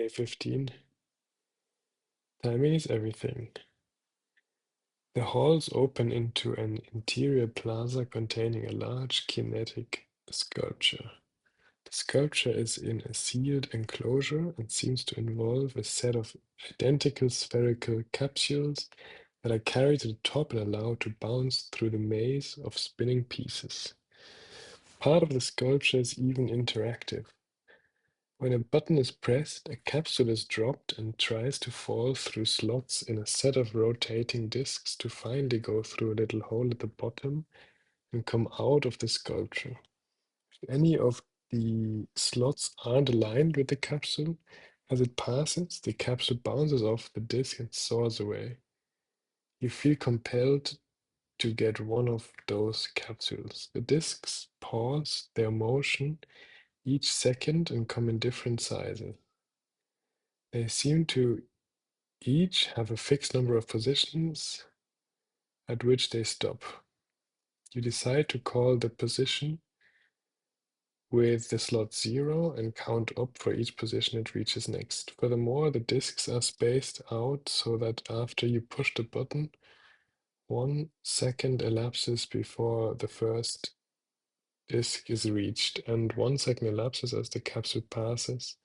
Day 15. Timing is everything. The halls open into an interior plaza containing a large kinetic sculpture. The sculpture is in a sealed enclosure and seems to involve a set of identical spherical capsules that are carried to the top and allowed to bounce through the maze of spinning pieces. Part of the sculpture is even interactive. When a button is pressed, a capsule is dropped and tries to fall through slots in a set of rotating discs to finally go through a little hole at the bottom and come out of the sculpture. If any of the slots aren't aligned with the capsule, as it passes, the capsule bounces off the disc and soars away. You feel compelled to get one of those capsules. The discs pause their motion each second and come in different sizes. They seem to each have a fixed number of positions at which they stop. You decide to call the position with the slot 0 and count up for each position it reaches next. Furthermore, the discs are spaced out so that after you push the button, 1 second elapses before the first disc is reached, and 1 second elapses as the capsule passes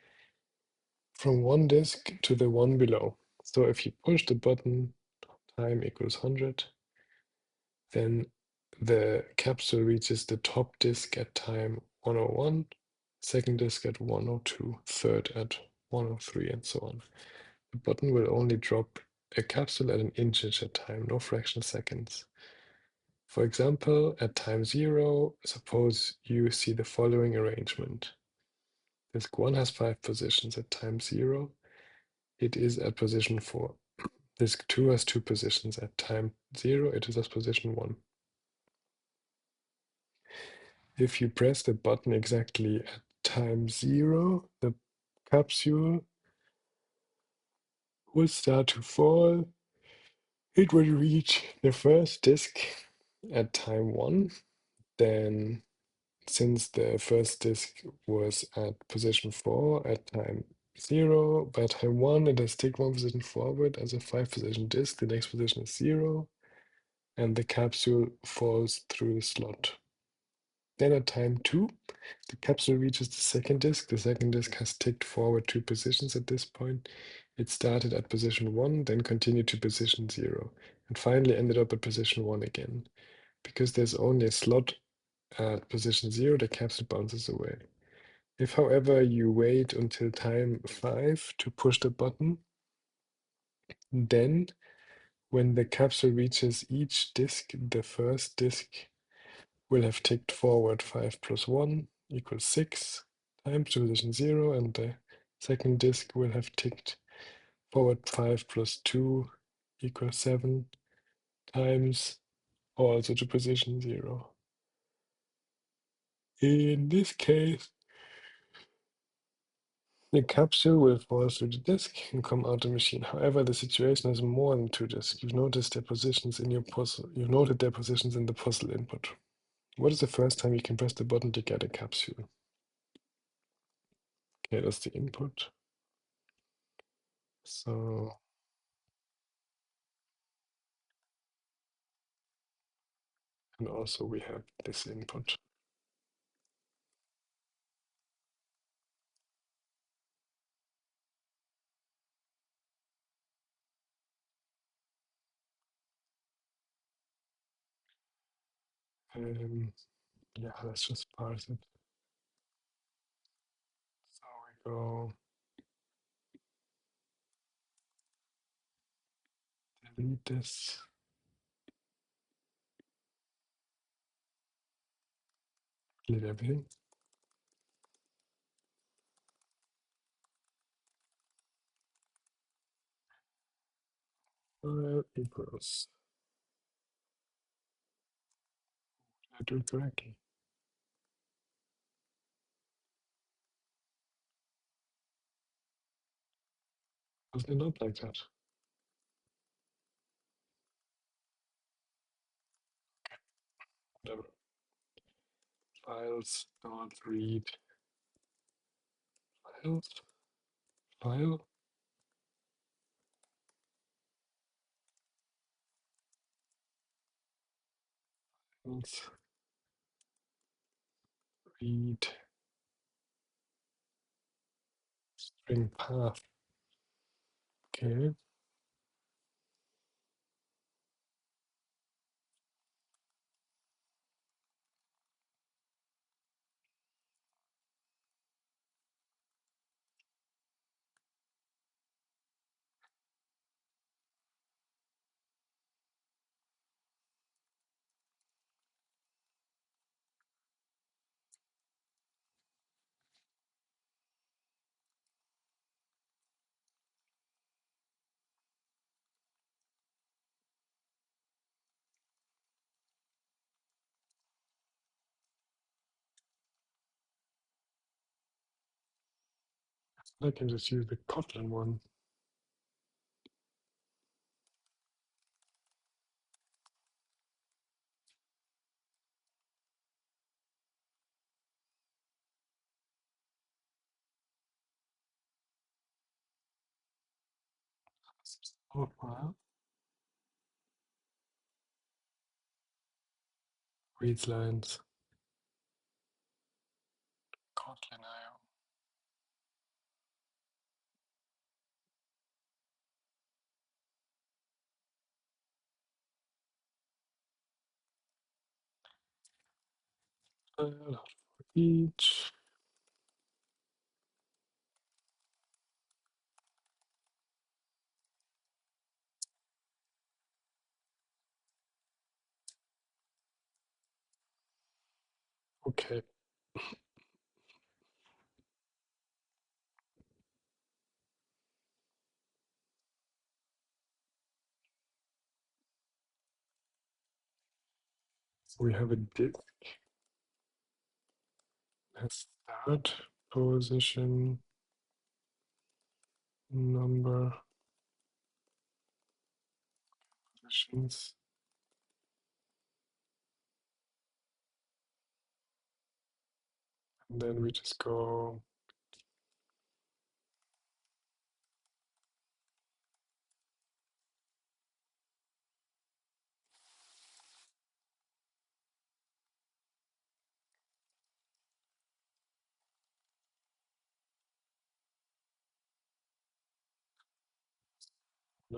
from one disc to the one below. So if you push the button, time equals 100, then the capsule reaches the top disk at time 101, second disk at 102, third at 103, and so on. The button will only drop a capsule at an integer time, no fractional seconds. For example, at time 0, suppose you see the following arrangement. Disk 1 has 5 positions. At time 0, it is at position 4. Disk 2 has 2 positions. At time 0, it is at position 1. If you press the button exactly at time 0, the capsule will start to fall. It will reach the first disk at time 1. Then, since the first disk was at position 4 at time 0, by time 1, it has taken 1 position forward as a 5-position disk. The next position is 0, and the capsule falls through the slot. Then at time 2, the capsule reaches the second disk. The second disk has ticked forward 2 positions at this point. It started at position 1, then continued to position 0, and finally ended up at position 1 again. Because there's only a slot at position 0, the capsule bounces away. If, however, you wait until time 5 to push the button, then when the capsule reaches each disk, the first disk will have ticked forward 5 plus 1 equals 6 times to position 0, and the second disk will have ticked forward 5 plus 2 equals 7 times also to position 0. In this case, the capsule will fall through the disk and come out of the machine. However, the situation has more than 2 disks. You've noticed their positions in your puzzle. You've noted their positions in the puzzle input. What is the first time you can press the button to get a capsule? Okay, that's the input. So and also we have this input. Yeah, let's just parse it. So we go delete this. Delete everything. Equals. I do it correctly. Doesn't it not like that? Whatever. Files, dot read files. file. Let's read string path. Okay. I can just use the Kotlin one. Oh, wow. Reads lines. Kotlin IO. For each. Okay. So we have a disk has start position number positions. And then we just go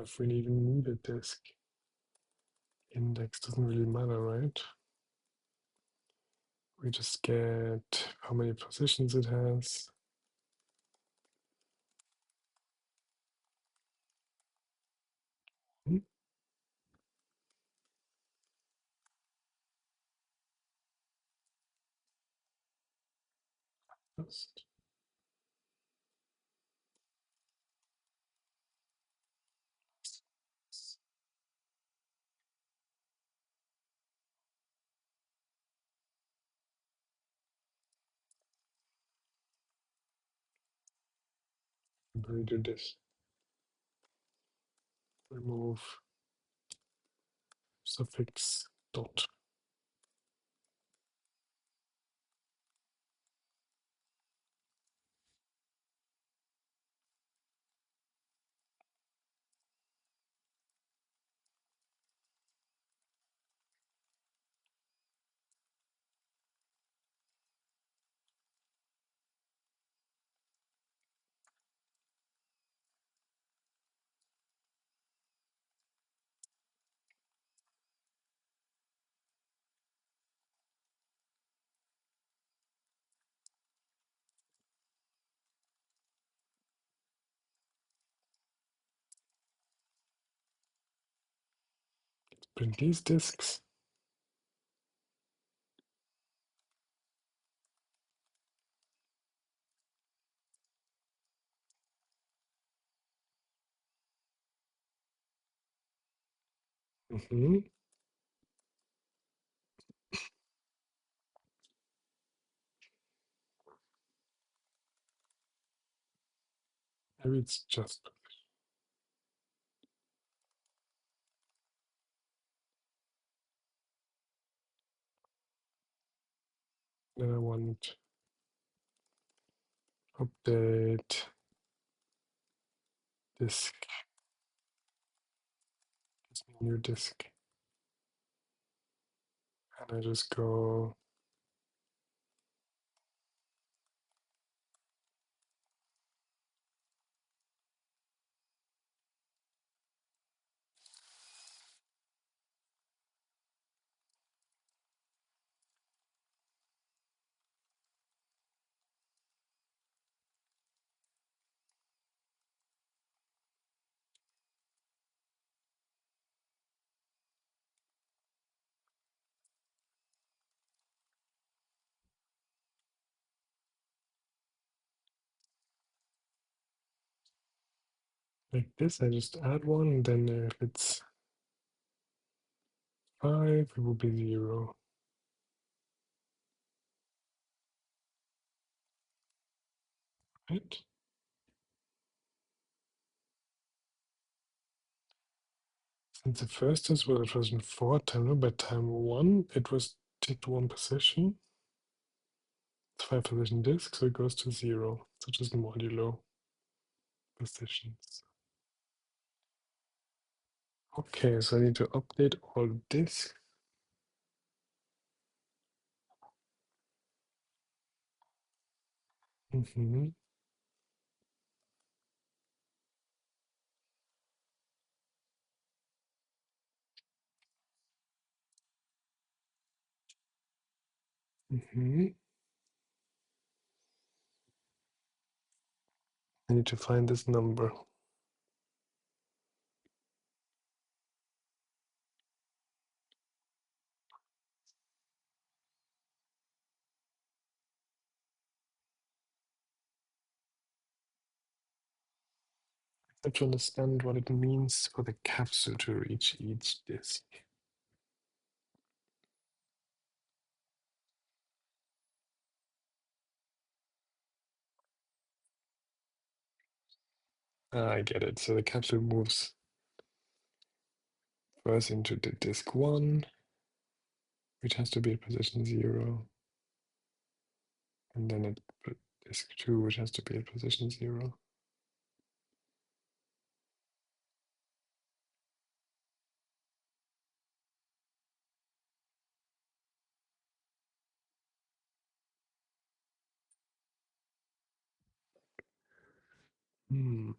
if we even need a disk. Index doesn't really matter, right? We just get how many positions it has. Hmm. Just redo this. Remove suffix dot. Print these disks. Maybe it's just that I want update disk. Gives me a new disk. And I just go like this. I just add one, and then if it's 5, it will be 0. Right? Since the first is, well, it was in 4 time, by time 1, it was ticked 1 position. It's 5 position disk, so it goes to 0. So just modulo positions. Okay, so I need to update all disks. Mm-hmm. Mm-hmm. I need to find this number. I have to understand what it means for the capsule to reach each disk. Ah, I get it. So the capsule moves first into the disk 1, which has to be at position 0, and then at disk 2, which has to be at position 0. Hmm.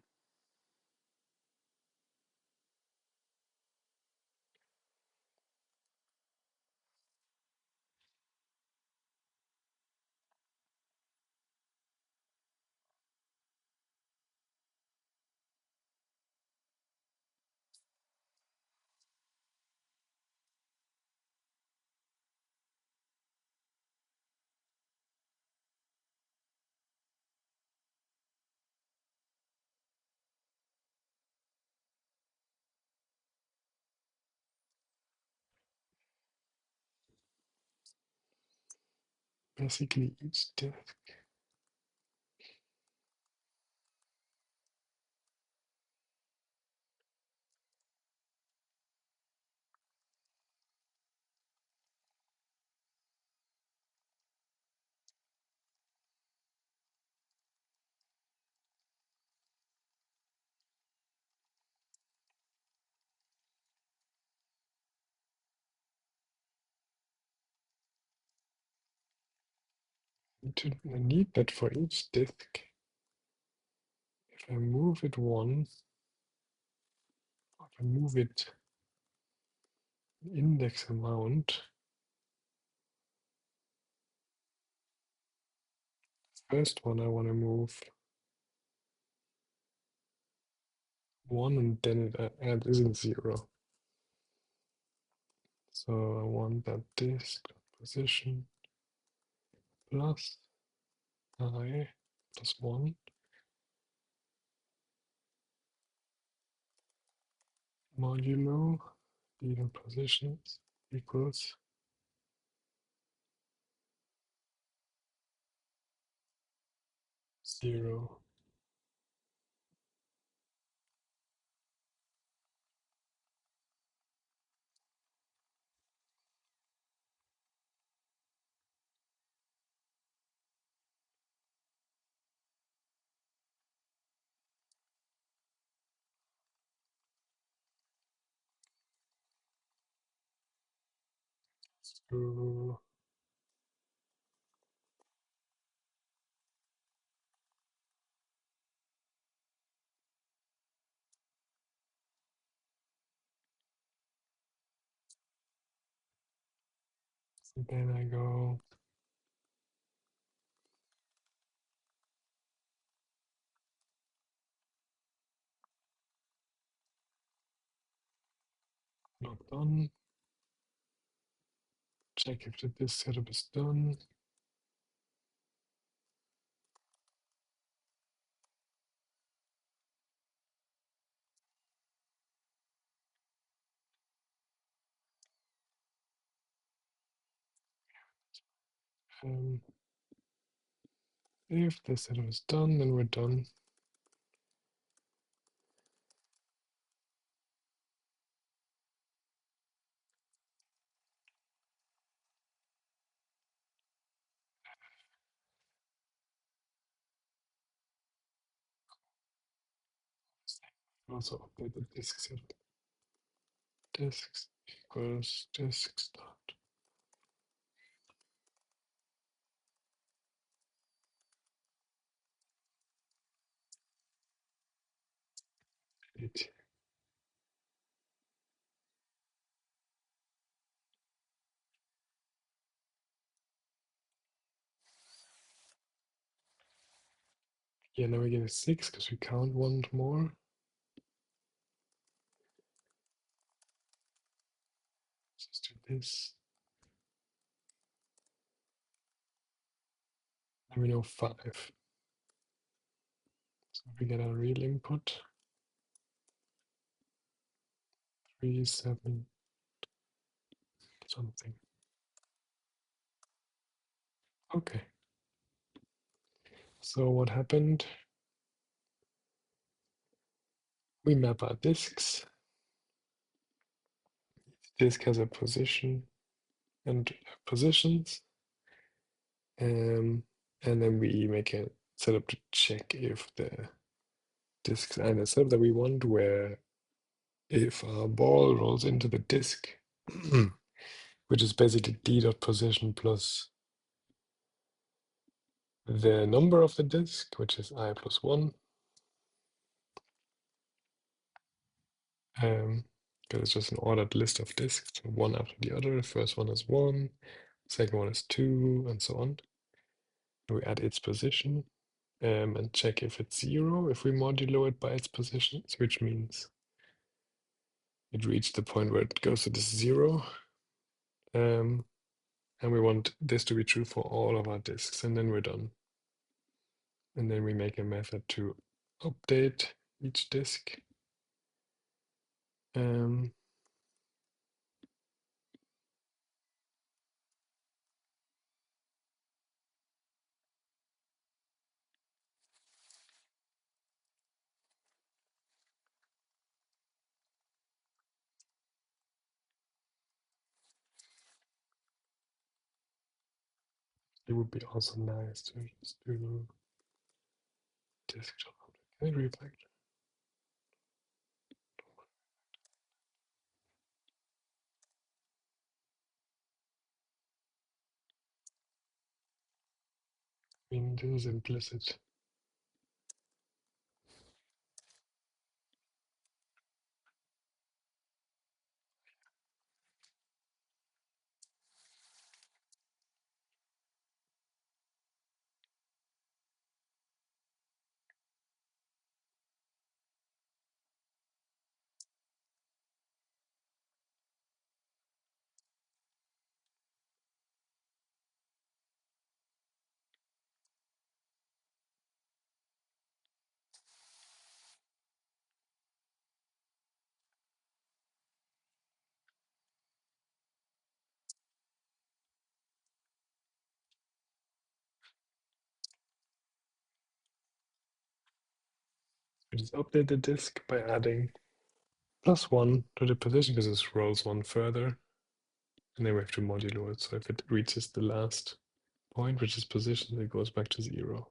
Basically, each disk. I need that for each disk. If I move it 1, if I move it index amount, first one I want to move 1, and then it add isn't 0. So I want that disk position plus I plus 1 modulo even positions equals 0. So then I go not done. Check if the disk setup is done. Um, if the setup is done, then we're done. Also update the disk setup. Disks equals disk start. It. Yeah, now we get a 6 because we count one more. Let's do this. And we know 5. So we get a real input. 3, 7, something. Okay. So what happened? We map our disks. Disk has a position and positions. And then we make a setup to check if the disks and a setup that we want where if a ball rolls into the disk, which is basically d dot position plus the number of the disk, which is I plus 1. Because it's just an ordered list of disks, so one after the other. The first one is 1, second one is 2, and so on. We add its position and check if it's 0 if we modulo it by its positions, which means it reached the point where it goes to this 0. And we want this to be true for all of our disks, and then we're done. And then we make a method to update each disk. It would be also nice to just do desktop. Can I refactor? I mean, this is implicit. We just update the disk by adding +1 to the position because it rolls one further. And then we have to modulo it. So if it reaches the last point, which is position, it goes back to 0.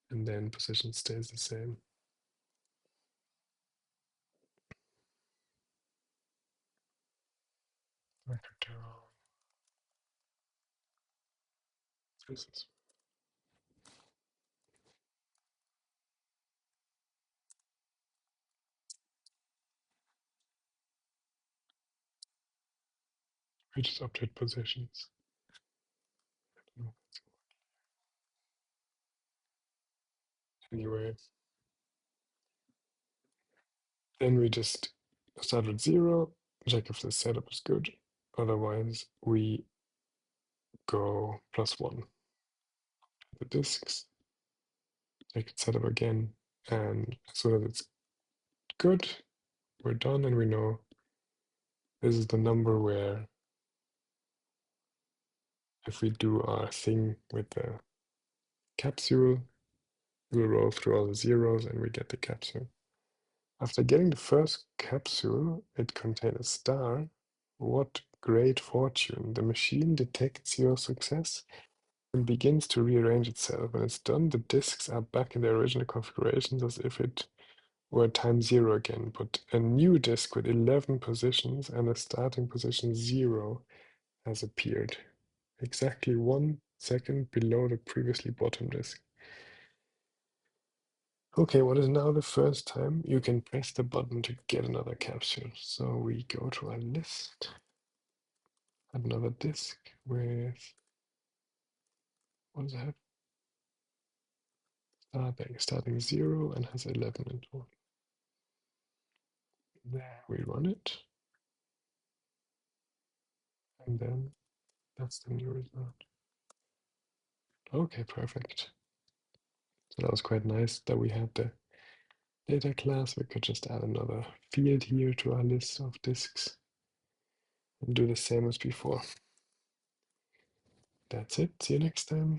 And then position stays the same. Vector We just update positions. Anyway, then we just start with 0, check if the setup is good. Otherwise, we go +1. The disks, check its setup again, and as soon as it's good, we're done, and we know this is the number where if we do our thing with the capsule, we'll roll through all the zeros and we get the capsule. After getting the first capsule, it contained a star. What great fortune! The machine detects your success and begins to rearrange itself. When it's done, the disks are back in their original configurations as if it were time 0 again. But a new disk with 11 positions and a starting position 0 has appeared, exactly 1 second below the previously bottom disk. Okay, what is now the first time you can press the button to get another capsule? So we go to our list, another disk with, what does it have? Starting 0 and has 11 in total. There we run it. And then that's the new result. Okay, perfect. So that was quite nice that we had the data class. We could just add another field here to our list of disks and do the same as before. That's it. See you next time.